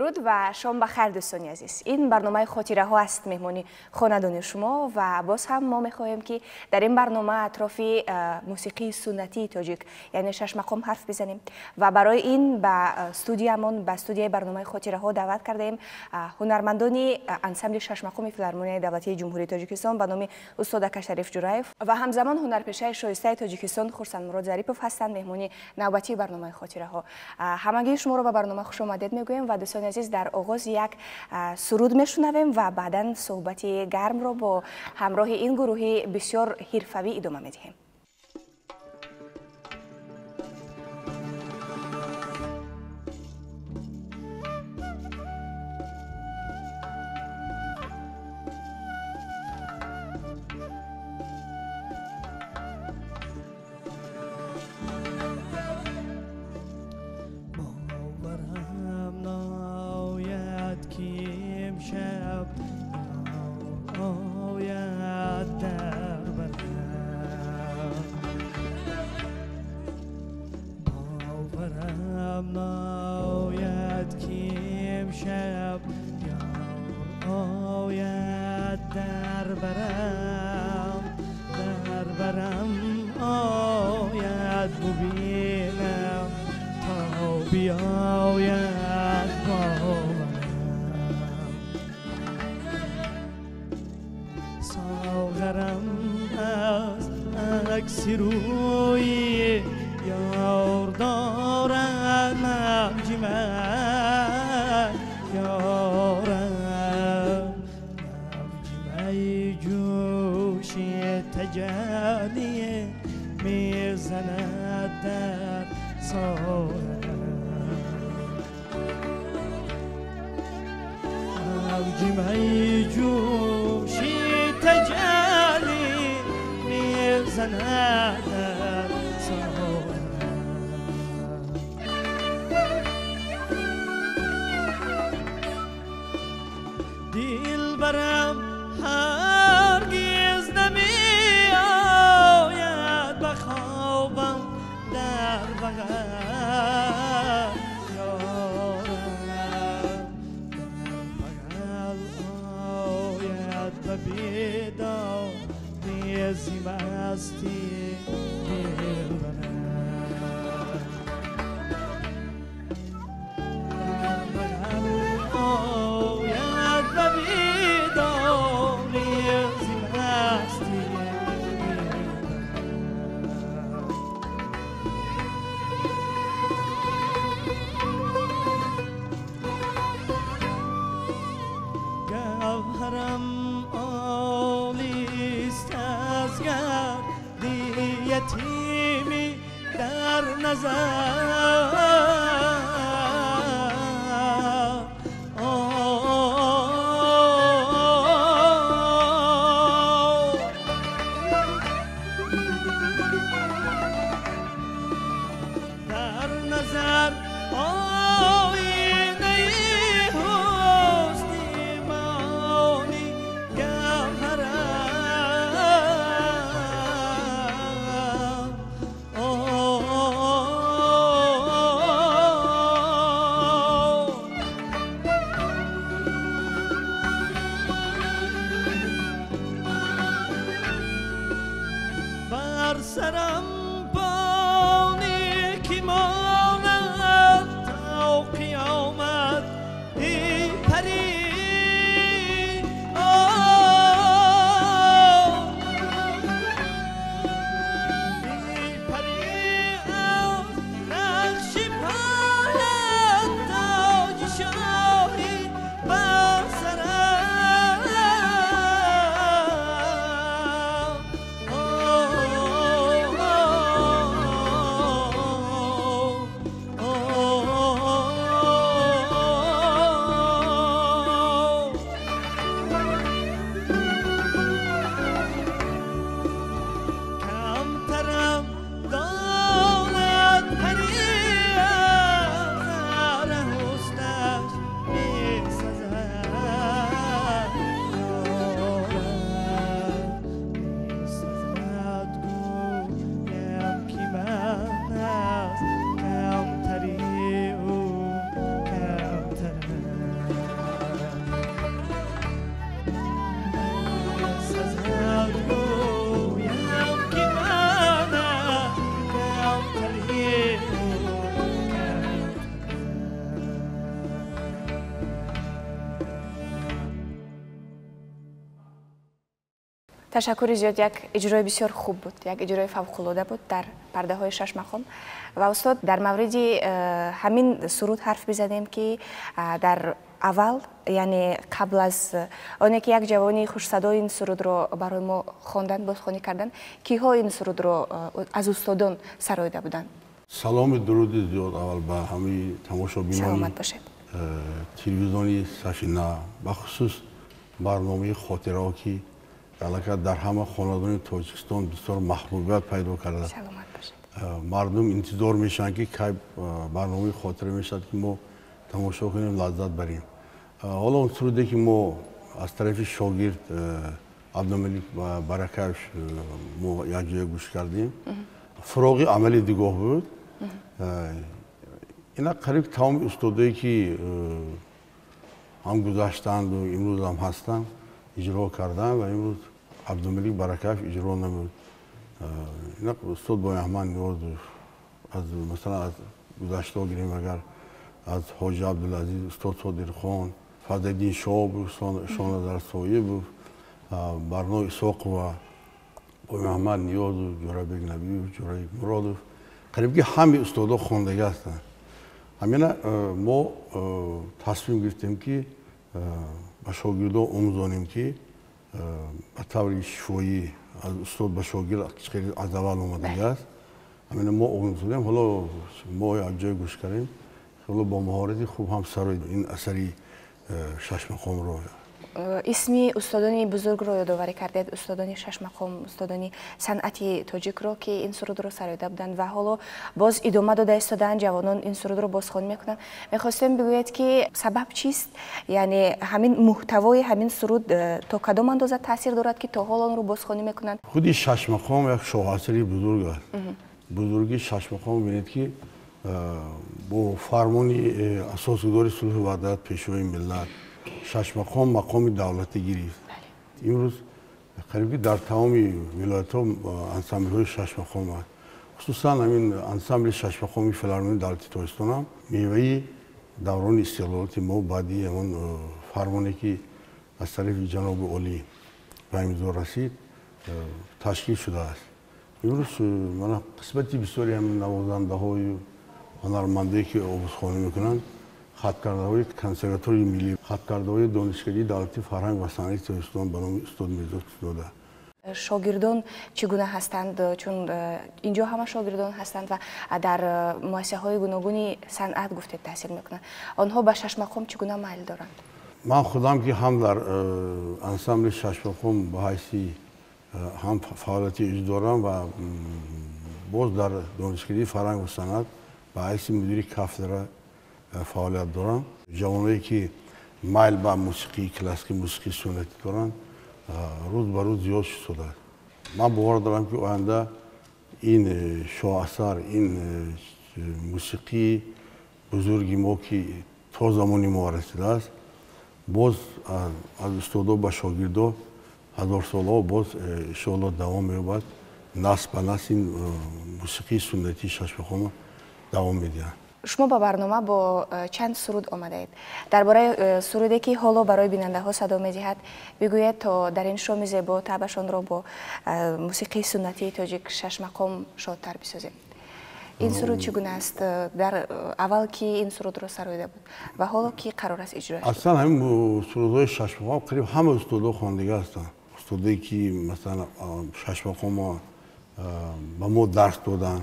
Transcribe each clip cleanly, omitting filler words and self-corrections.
درود و شام بخیر دوستان عزیز. این برنامه خاطره ها است، مهمانی خانواده شما و باز هم ما میخواهیم که در این برنامه اطراف موسیقی سنتی تاجیک یعنی شش مقام حرف بزنیم و برای این به استودیومون به استودیوی برنامه خاطره ها دعوت کردیم هنرمندان انسمبل شش مقام فیلارمونی دولتی جمهوری تاجیکستان به نام استاد کشریف جورایف و همزمان هنرپیشه شایسته تاجیکستان خورسند مراد ظریفов هستند، مهمانی نوبتی برنامه خاطره ها. همگی شما رو به برنامه خوش آمدید میگویم و دوستان عزیز در آغاز یک سرود میشنویم و بعداً صحبت گرم رو با همراه این گروه بسیار حرفه‌ای ادامه میدهیم. تشکر زیاد. یک اجرای بسیار خوب بود، یک اجرای فوق‌العاده بود در پرده های شش مقام. و استاد در مورد همین سرود حرف بزنیم که در اول، یعنی قبل از آنه که یک جوانی خوش صدا این سرود رو برای ما خواندن، بازخوانی کردن، کیها این سرود رو از استادان سراییده بودند؟ سلام درود زیاد اول به همه تماشابینان تلویزیونی سفینه، بخصوص برنامه خاطره که در همه خاندان تاجیکستان بسیار محبوبیت پیدا کرده. سلامت باشید. مردم انتظار میشن که برنامه خاطره میشد که ما تماشا کنیم، لذت بریم. حالا اون سرودی که ما از طرف شاگرد عبدالملیک و برکش ما یک جای گوش کردیم، فراغ عملی دیگاه بود. اینا قریب تمام استادایی که هم گذاشتند و امروز هم هستند اجرا کردن و امروز عبدالملیک برکش اجرا نمود. اینا استاد با احمد نیاز از مثلا از گذشته ها گیریم، اگر از حاج عبدالعزیز، استاد صادق خان، فضل‌الدین شاه بود، شان در سایه بود، برنای اسحاق و با احمد نیاز و جورابک نبی و جورابک مراد، قریب که همه استادا خواندگی هستند. همین ما تصمیم گرفتیم که به شاگردان آموزانیم که به طور شفایی از استاد به شاگرد خیلی از اول آمدگی است. همین ما آموزانیم، حالا ما یک جای گوش کردیم، حالا با مهارت خوب هم سرای این اثری شش مقام رو. اسمی استادانی بزرگ رو یادآوری کردید، استادانی شش مقام، استادانی صنعتی تاجیک رو که این سرود رو سراییده بودند و حالا باز ادامه داده ایستادن، جوانان این سرود رو بازخوانی میکنن. میخواستم بگویید که سبب چیست؟ یعنی همین محتوای همین سرود تا کدام اندازه تاثیر دارد که تا حال آن رو بازخوانی میکنن؟ خودی شش مقام یک شاهسری بزرگ است. بزرگی شش مقام ببینید که با فرمانی اساسگذار صلح و وحدت پیشوای ملت شش مقام مقام دولتی گرفت. امروز قریبی در تمام ولایت ها انسامبل های شش مقام است. خصوصا همین انسامبل شش مقامی فیلارمونی دولتی تاجیکستان هم میوه دوران استقلالات ما بعدی همون فرمانی که از طرف جناب عالی به امضا رسید تشکیل شده است. امروز من قسمتی بسیاری همین نوازنده های هنرمندی که آموزخوانی میکنند، خطکرده‌های کنسرواتوری ملی، خطکرده‌های دانشکده دولتی فرهنگ و صنعت تاجیکستان به نام استاد میرزا داده. شاگردان چگونه هستند؟ چون اینجا همه شاگردان هستند و در مؤسسه‌های گوناگونی صنعت گفتید تحصیل میکنند. آنها به شش مقام چگونه میل دارند؟ من خودم که هم در انسامبل شش مقام به حیثی هم فعالیتی اجرا دارم و باز در دانشکده فرهنگ و صنعت به حیث مدیر کافترا فعالیت دارم. جوانایی که میل به موسیقی کلاسیک، موسیقی سنتی دارن روز به روز زیاد شده. من باور دارم که آینده این شاهاثر، این موسیقی بزرگی ما که تا زمانی ما رسیده است، باز از استادا به شاگردا هزار ساله باز ان شاء الله دوام می‌یابد. نسل به نسل این موسیقی سنتی شش مقام دوام می‌دهد. شما با برنامه با چند سرود آمده اید. درباره سرودی که حالا برای بیننده ها صدا می‌دهد بگویید تا در این شام زیبا طبعشان را با موسیقی سنتی تاجیک شش مقام شادتر بسازیم. این سرود چگونه است؟ در اول کی این سرود را سراییده بود و حالا کی قرار است اجرا شد؟ اصلا همین سرودهای شش مقام قریب همه استادا خواندگی هستند. استادایی که مثلا شش مقام به ما درس دادن،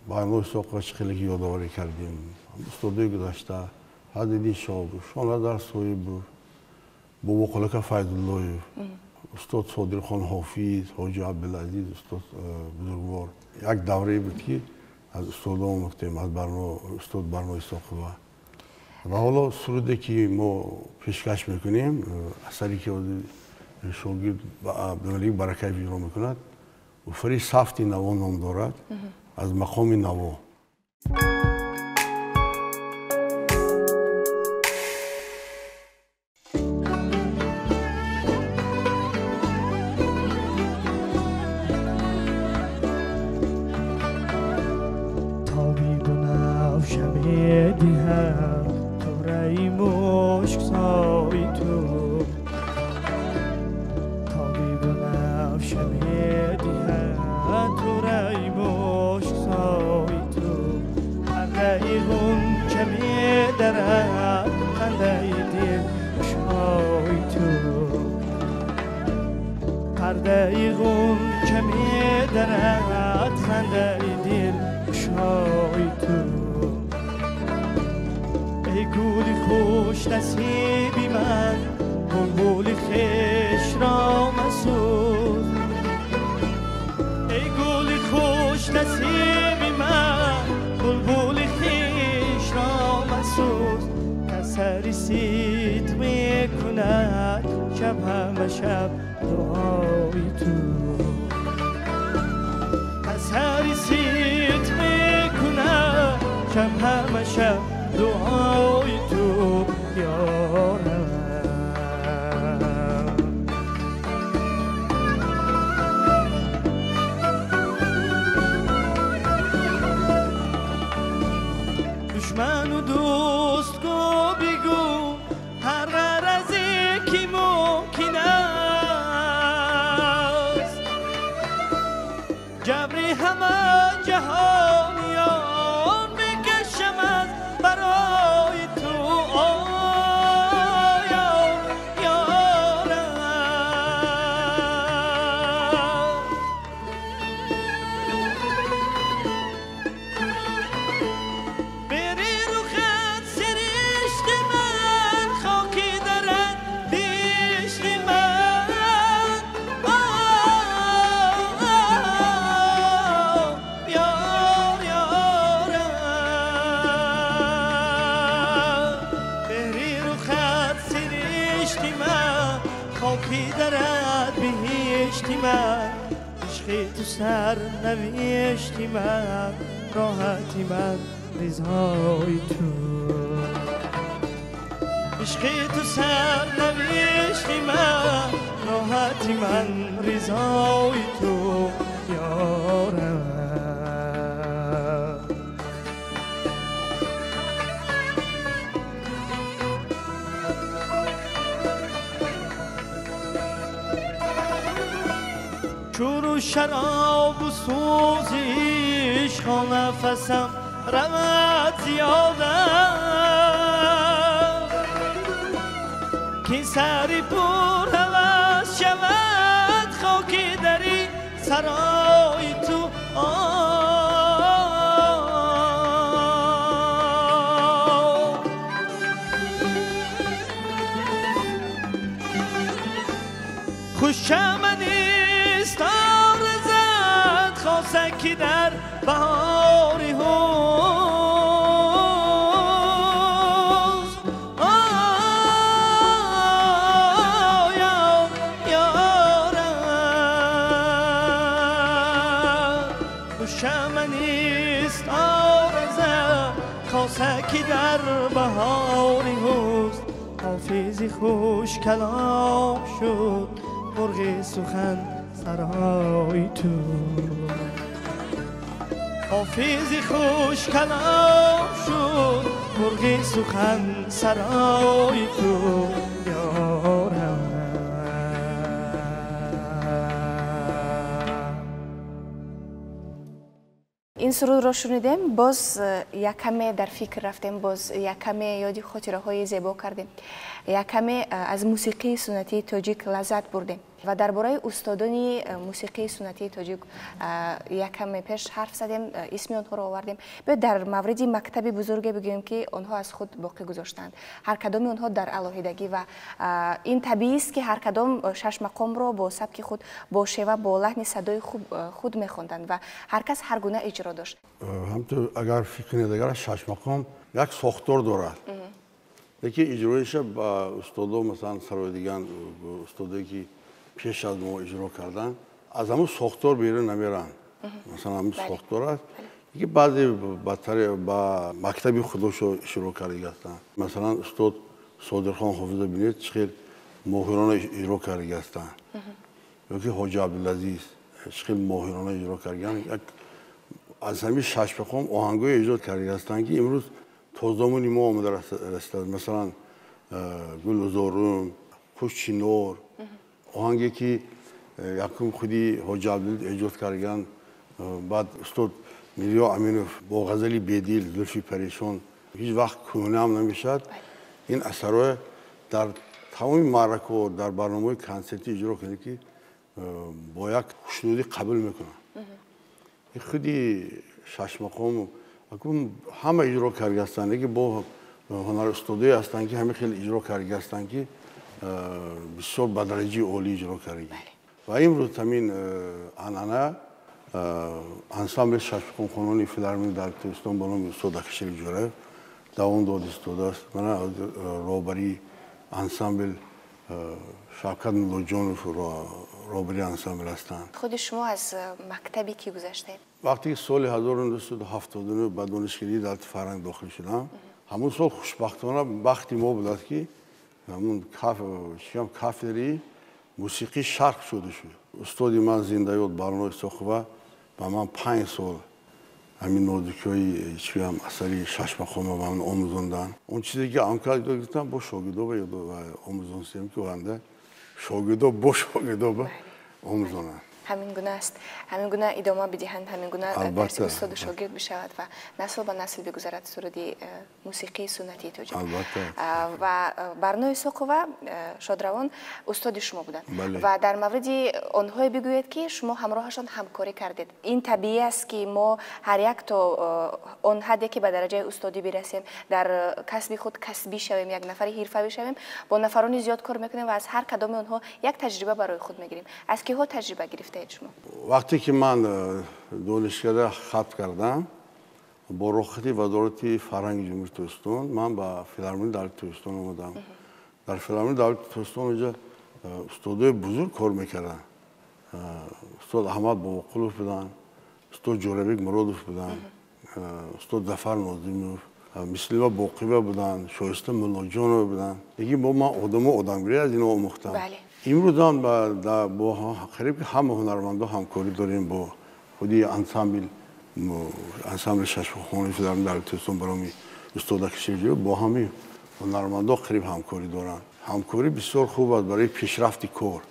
برنای اسحاق خیلی که یادآوری کردیم، استادای گذشته فضل‌الدین شاه بود، شان در سایه بود، بابا خالق فیض‌الله، استاد صادق خان حافظ، حاج عبدالعزیز، استاد بزرگوار. یک دوره بود که از استادا آموختیم، از استاد برنای اسحاق و حالا سرودی که ما پیشکش میکنیم، اثری که شاگرد عبدالملیک برکش اجرا میکند، فری سفتی نوا نام دارد، از مقام نوا. تابی بنفش میدیه تو رای مشک سای تو، تابی بنفش پرده غون که می‌درد خنده دل شای تو ای گولی خوش نصیبی من بلبل خوش را مسوز ای گولی خوش نصیبی من بلبل خوش را مسوز کسری سیت میکند شب همه شب دعای تو کسری سیت میکند شب همه شب دعای تو یارم دشمن و دوست گو بگو هر غرضی که ممکن است جبری همه جهانیان میکشم از برای تو آیا یارم بری رو خط سرشت من خاکی دارد دیشت من یار یارم بری رو خط سرشت من خاکی دارد بهشت من عشق تو سر نوشتی من راحتی من رضای تو عشق تو سر نوشتی من راحتی من رضای تو یارم چورو شراب و سوز عشق نفسم رمت زیادم که سری پر هوس شود خاکی دری سرای تو خوش چمنیست آرزد خاصکی در بهاری هوز یارم خوش چمنیست آرزد خاصکی در بهاری هوز حافظی خوش کلام شد مرغ سخن سرای تو حافظی خوش کلام شد مرغ سخن سرای تو یارم این سرود را شنیدیم باز یک کمی در فکر رفتیم باز یک کمی یادی خاطره های زیبا کردیم یک کمی از موسیقی سنتی تاجیک لذت بردیم و درباره استادان موسیقی سنتی تاجیک یک کمی پیش حرف زدیم اسم آنها را آوردیم به در مورد مکتب بزرگی بگوییم که آنها از خود باقی گذاشتند هر کدام آنها در علاهیدگی و این طبیعی است که هر کدام شش مقام را با سبک خود با شیوه با لحن صدای خود می‌خواندند و هر کس هر گونه اجرا داشت همطور اگر فکر کنید اگر شش مقام یک ساختار دارد یکی اجرایش با استادا مثلا سرایدگان استادایی که پیش از ما اجرا کردن از همون ساختار بیرون نمیرن مثلا همون ساختار است که بعضی بدتر با مکتبی خودشو شروع کرده هستند مثلا استاد صادقخان حافظ بینید چقدر ماهرانه اجرا کرده هستند یا که حاجی عبدالعزیز چقدر ماهرانه اجرا کردن از همین شش مقام آهنگای ایجاد کرده هستند که امروز تازمون ما آمده رسید مثلا گل زارون پشت نور آهنگی که یکم خودی حاجی عبدالعزیز ایجاد کردن بعد استاد میریا امینوف با غزلی بیدیل زلفی پریشان هیچ وقت کهنه هم نمیشد این اثرها در تمام معرکه و در برنامه کنسرتی اجرا کنید که با یک خوشنودی قبول میکنن. خودی شش مقام همه اجرا کارگر هستند که با هنر استودیوی هستند که همه خیلی اجرا کارگر هستند که بسیار به درجه عالی اجرا کارگر. و امروز همین آنها انسامبل شش مقام خانوی فیلارمونی در تهران بانم استود کشیری جوره داون داد استود است. من روبری انسامبل شاکر نلوجون روبری انسامبل هستند. خود شما از مکتبی کی گذشتید؟ وقتی سال 1979 به دانشگاهی در فرنگ داخل شدم، همون سال خوشبختانه وقتی ما بود که همون کافری موسیقی شرق شده شد. استادی من زنده یاد برنامه ساخته و من 5 سال همین نوزدیکی چی هم اثری شش مقام و من آموزوندن. اون چیزی که آمکار گفتم با شاگردها و آموزون سیم که ونده شاگردها با شاگردها به آموزونن. همین گونه است. همین گونه ادامه بدهند، همین گونه درس استاد شاگرد بشود و نسل به نسل بگذرد سرودی موسیقی سنتی توجیه. و برنامه ساقوه شادروان استاد شما بودند و در مورد آنها بگویید که شما همراهشان همکاری کردید. این طبیعی است که ما هر یک تا آن حدی که به درجه استادی برسیم در کسب خود کسبی شویم، یک نفر حرفه‌ای شویم، با نفرانی زیاد کار میکنیم و از هر کدام آنها یک تجربه برای خود میگیریم. از کی ها تجربه گرفته؟ وقتی که من دانشگاه ختم کردم با رخصتی وزارت فرهنگ جمهوری تهران من به فیلارمونی دولت تهران اومدم. در فیلارمونی دولت تهران اونجا استادای بزرگ کار میکردن. استاد احمد باباقلوف بودن، استاد جوربک مرادوف بودن، استاد ظفر ناظمیوف، مسلمه باقیبه بودن، شایسته ملاجانو بودن. دیگه با من آدمگیری از اینا آموختم. امروز هم با قریب همه هنرمندا همکاری داریم با خودی انسامبل شش مقام فیلارمونی دولت تهران برای استاد کشیری با همه هنرمندا قریب همکاری دارن. همکاری بسیار خوب است برای پیشرفت کار.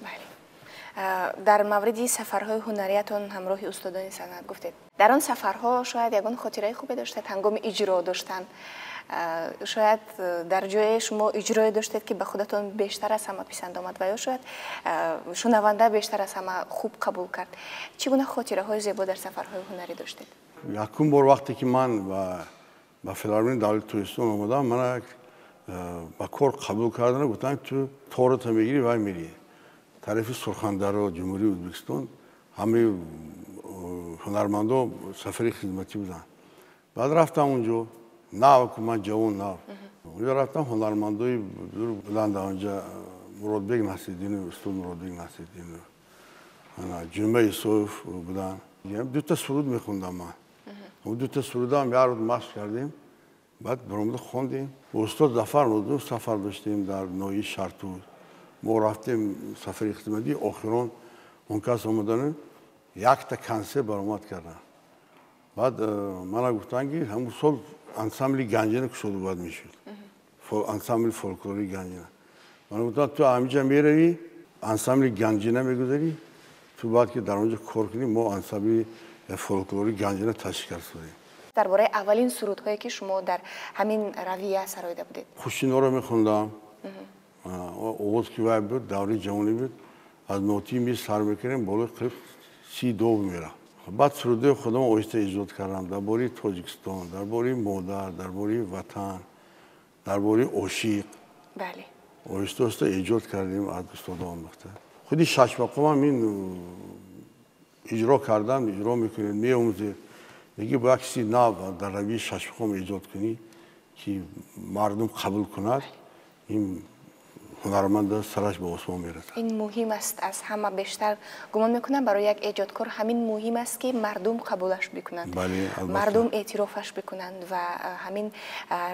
در مورد سفرهای هنریتون همراه استادان صنعت گفتید. در آن سفرها شاید یگان خاطره خوبی داشتید، هنگام اجرا داشتن. شاید در جای شما اجرای داشتید که به خودتون بیشتر از همه پسند آمد و یا شاید شنونده بیشتر از همه خوب قبول کرد. چگونه خاطره های زیبا در سفرهای هنری داشتید؟ یکم بار وقتی که من به فیلارمونی دولت تهران آمدم من با کار قبول کردن گفتن تو تورت میگیری و میری. طرف سرخندر جمهوری ازبکستان همه هنرمندا سفری خدمتی بودن. بعد رفتم اونجا نه که من جوان نه. اونجا رفتم هنرمندای بلند اونجا مرادبک نصیرالدین استاد مرادبک نصیرالدین جمعه یوسف بودن. دو تا سرود میخوندم من. اون دو تا سرود هم یه روز مشق کردیم. بعد برامون خوندیم. استاد ظفر ناظمیوف سفر داشتیم در ناحیه شرطور. ما رفتیم سفری خدمتی آخران اون کس آمدن یک تا کنسه برآمد کردن. بعد من گفتن که همون سال انسامبل گنجینه که شده باید میشد. انسامبل فولکلوری گنجینه. من گفتم تو همینجا میروی انسامبل گنجینه میگذاری تو بعد که در اونجا کار کنیم ما انسامبل فولکلوری گنجینه تشکیل دادیم. درباره اولین سرودهایی که شما در همین رویه سراییده بودید. خوشینا رو میخوندم. آواز که وای بود دوره جوانی بود از نوتی می سر میکنیم بالا قریب 32 میره. بعد سروده خودم آهسته ایجاد کردم درباره تاجیکستان، درباره مادر، درباره وطن، درباره عاشق. بله. آهسته ایجاد کردیم از استاد آموخته. خودی شش مقام این اجرا کردم، اجرا میکنیم میآموزید. میگه با کسی نه در روی شش مقام ایجاد کنی که مردم قبول کند. این هنرمند سرش به آسمان میرسه. این مهم است. از همه بیشتر گمان میکنم برای یک ایجادکار همین مهم است که مردم قبولش بکنند. مردم اعترافش بکنند و همین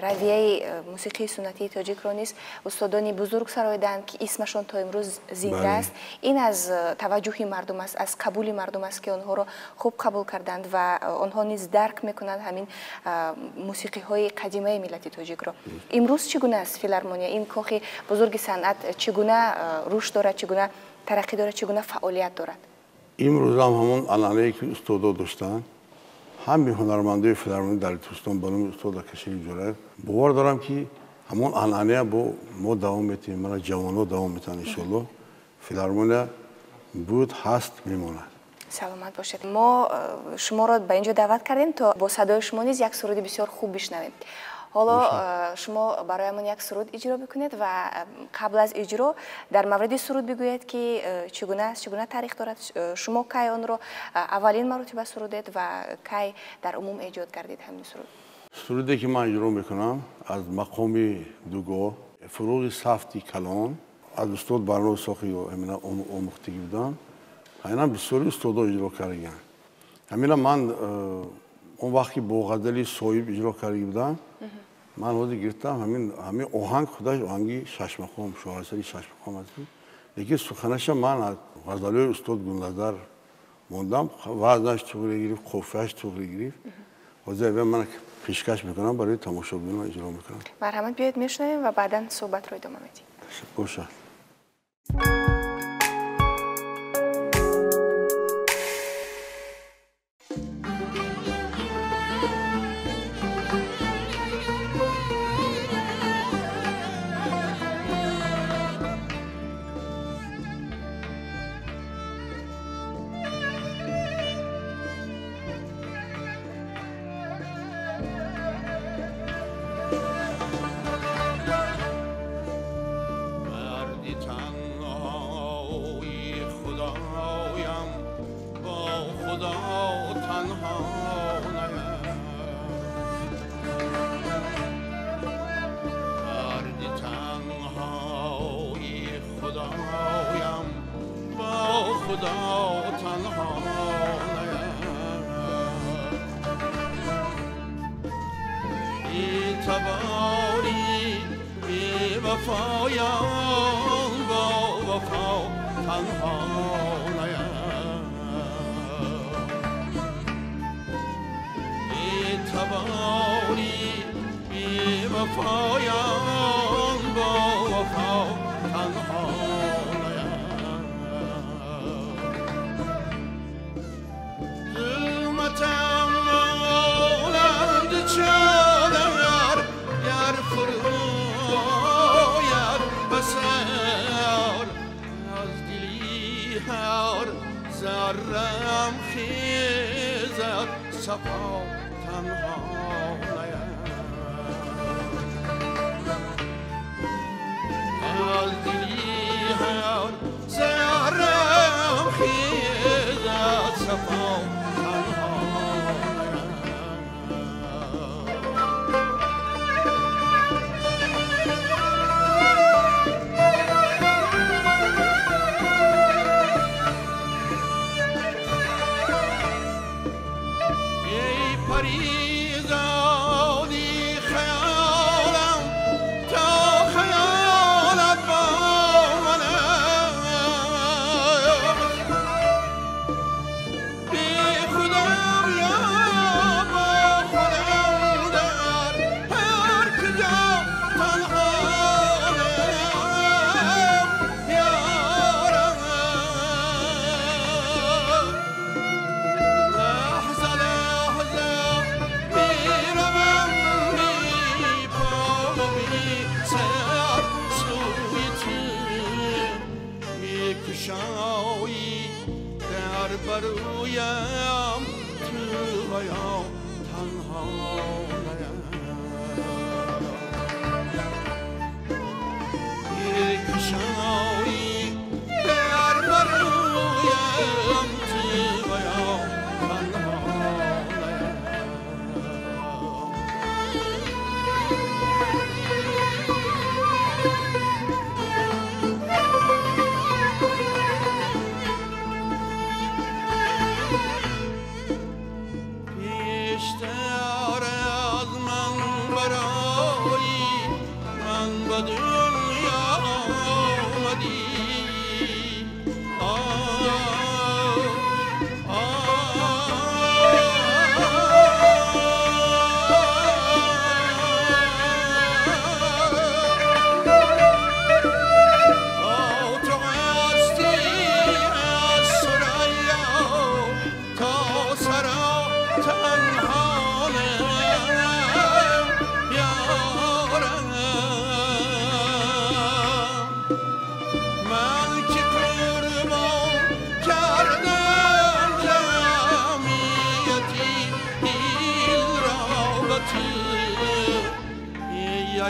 رویه موسیقی سنتی تاجیک را نیز استادانی بزرگ سراییدند که اسمشان تا امروز زنده است. این از توجه مردم است، از قبول مردم است که آنها را خوب قبول کردند و آنها نیز درک میکنند همین موسیقی های قدیمه ملت تاجیک را. امروز چگونه است فیلارمونی این کاخ بزرگ صنعت چگونه رشد دارد، چگونه ترقی دارد، چگونه فعالیت دارد؟ امروز هم همون علنه‌ای که استادا داشتن همین هنرمندای فیلارمونی در تهران بانم استاد کشیری جوره باور دارم که همون علنه با ما دوام میتیم، من جوانو دوام میتن ان شاء الله. فیلارمونی بود هست میمونه. سلامت باشید. ما شما را به اینجا دعوت کردیم تا با صدای شما نیز یک سرود بسیار خوب بشنویم. حالا شما برایمون یک سرود اجرا بکنید و قبل از اجرا در مورد سرود بگویید که چگونه است، چگونه تاریخ دارد، شما کی آن را اولین مرتبه سرودید و کی در عموم ایجاد کردید همین سرود؟ سرودی که من اجرا میکنم از مقام دوگو فروغ سفتی کلان از استاد برنامه ساخی و آموختگی بودم. اینا بسیاری استادا اجرا کردن. همینا من اون وقتی با غزلی صایب اجرا کرده بودم من وقتی گرفتم همین آهنگ خودش آهنگی شش مقام شاهرسری شش مقام است. لیکن سخنش من از غزلی استاد گلنظر موندم وزنش چطوری گرفت قافیه‌اش چطوری گرفت واسه من پیشکش میکنم برای تماشاگران اجرا میکنم. مرحمت بیاید میشنویم و بعدا صحبت رو ادامه میدیم. باشه.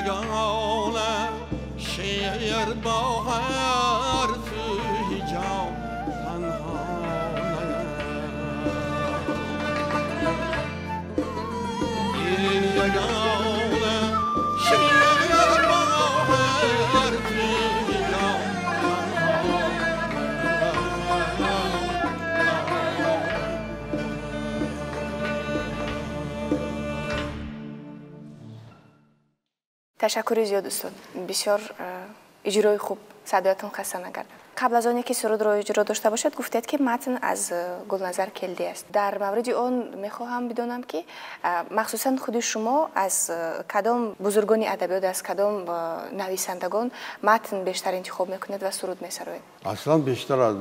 یگانه شعر با هر توی جام تنها این یگانه شعر با هر توی جام تشکر زیاد دوستان. بسیار اجرای خوب، صدایتون خسته نگردد. قبل از آنکه سرود را اجرا داشته باشد گفتید که متن از گلنظر کلدی است. در مورد آن میخواهم بدانم که مخصوصا خود شما از کدام بزرگان ادبیات، از کدام نویسندگان متن بیشتر انتخاب میکنید و سرود میسرایید؟ اصلا بیشتر از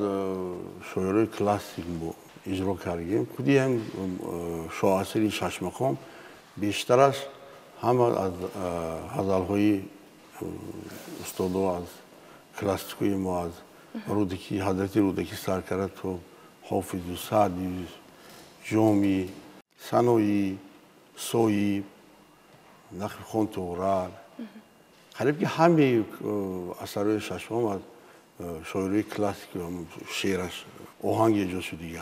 شاعرای کلاسیک اجرا کردیم. خودی هم شاعری شش مقام بیشتر است، هم از غزل‌های استادا از کلاسیکوی ما، از رودکی، حضرت رودکی سرکرد و حافظ و سعدی، جامی، سنایی، سویی، نخل خان تورال، قریب که همه اثرهای ششم از شاعری کلاسیک شعرش آهنگ ایجاد شده دیگه.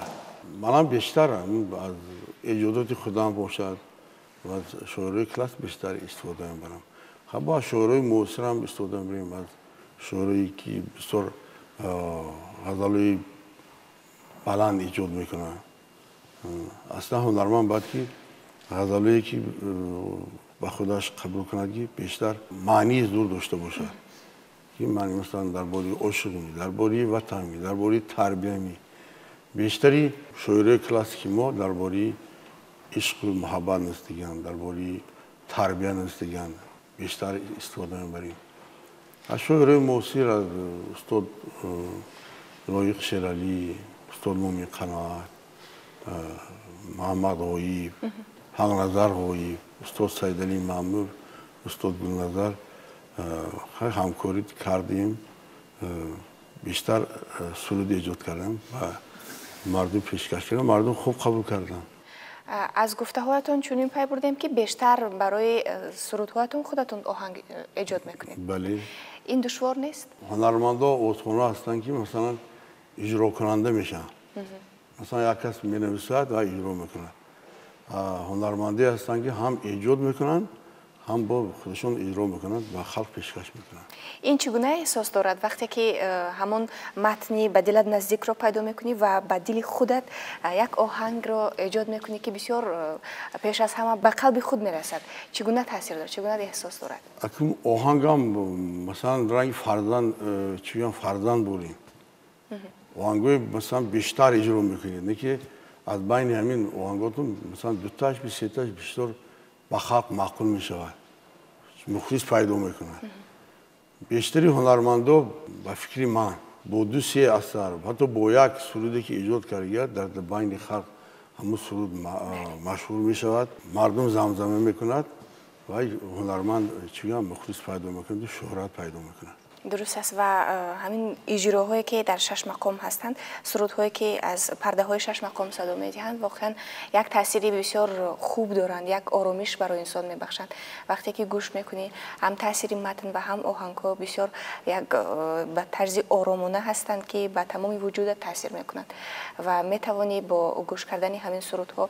من بیشتر از ایجادات خودم باشد و از شاعری کلاس بیشتر استفاده می‌کنم. خب با شاعری معاصر هم استفاده می‌کنم، از شاعری که بسیار غزل‌های بلند ایجاد می‌کنه. اصلا هنرمند باید که غزل‌هایی که با خودش قبول کند که بیشتر معنی زور داشته باشد. که معنی مثلا درباره عشق می، درباره وطن می، درباره تربیت می. بیشتری شاعری کلاسیک ما درباره عشق و محبت نستگن، درباره تربیت نستگن بیشتر استفاده می‌بریم. از شاعری معاصر از استاد لایق شیرعلی، استاد مومی قناعت، محمد غایب، حق‌نظر غایب، استاد سیدعلی مامور، استاد گلنظر خیلی همکاری کردیم. بیشتر سرود ایجاد کردم و مردم پیشکش کردم، مردم خوب قبول کردن. از گفته هایتون چنین پی بردیم که بیشتر برای سرودهایتون خودتون آهنگ ایجاد میکنید. بله. این دشوار نیست؟ هنرمندا استخوان هستن که مثلا اجرا کننده میشن. مثلا یک کس مینویسد و اجرا میکنه. هنرمندی هستن که هم ایجاد میکنن، هم با خودشون اجرا میکنن و خلق پیشکش میکنن. این چگونه احساس دارد وقتی که همون متنی به دلت نزدیک رو پیدا میکنی و به دل خودت یک آهنگ رو ایجاد میکنی که بسیار پیش از همه به قلب خود میرسد؟ چگونه تاثیر دارد؟ چگونه احساس دارد؟ اکنون آهنگم مثلا رنگ فرزند بودیم. آهنگای مثلا بیشتر اجرا میکنید، نه که از بین همین آهنگاتون مثلا دو تاش به سه تاش بیشتر با خلق معقول میشود، مخلص پیدا میکنه. بیشتری هنرمندا با فکری من با دو سه اثر حتی با یک سرودی که ایجاد کرده در بین خلق همون سرود مشهور میشود، مردم زمزمه میکند و هنرمند چیگم مخلص پیدا میکنه و شهرت پیدا میکنه. درست است. و همین اجراهایی که در شش مقام هستند، سرودهایی که از پرده های شش مقام صدا میدهند، واقعا یک تأثیری بسیار خوب دارند، یک آرامش برای انسان میبخشند. وقتی که گوش میکنی هم تأثیر متن و هم آهنگ ها بسیار یک به طرز آرامانه هستند که به تمام وجودت تاثیر میکنند و میتوانی با گوش کردن همین سرودها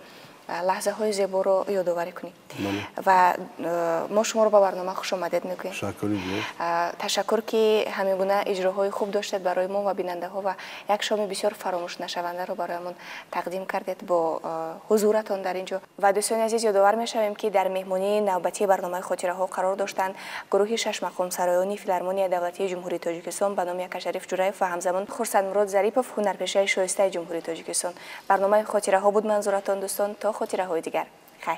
لحظه های زیبا رو یادآوری کنید. و ما شما رو به برنامه خوش آمدید میگوییم. تشکر که همگونه اجراهای خوب داشتید برای ما و بیننده ها و یک شام بسیار فراموش نشونده رو برایمون تقدیم کردید با حضورتان در اینجا. و دوستان عزیز یادآور میشویم که در مهمانی نوبتی برنامه خاطره ها قرار داشتند گروه شش مقام سرایانی فیلارمونی دولتی جمهوری تاجیکستان به نام یک شریف جوریف و همزمان خورسندمراد ظریفوف هنرپیشه شایسته جمهوری تاجیکستان. برنامه خاطره ها بود منظورتان دوستان. تا خاطره های دیگر خیر.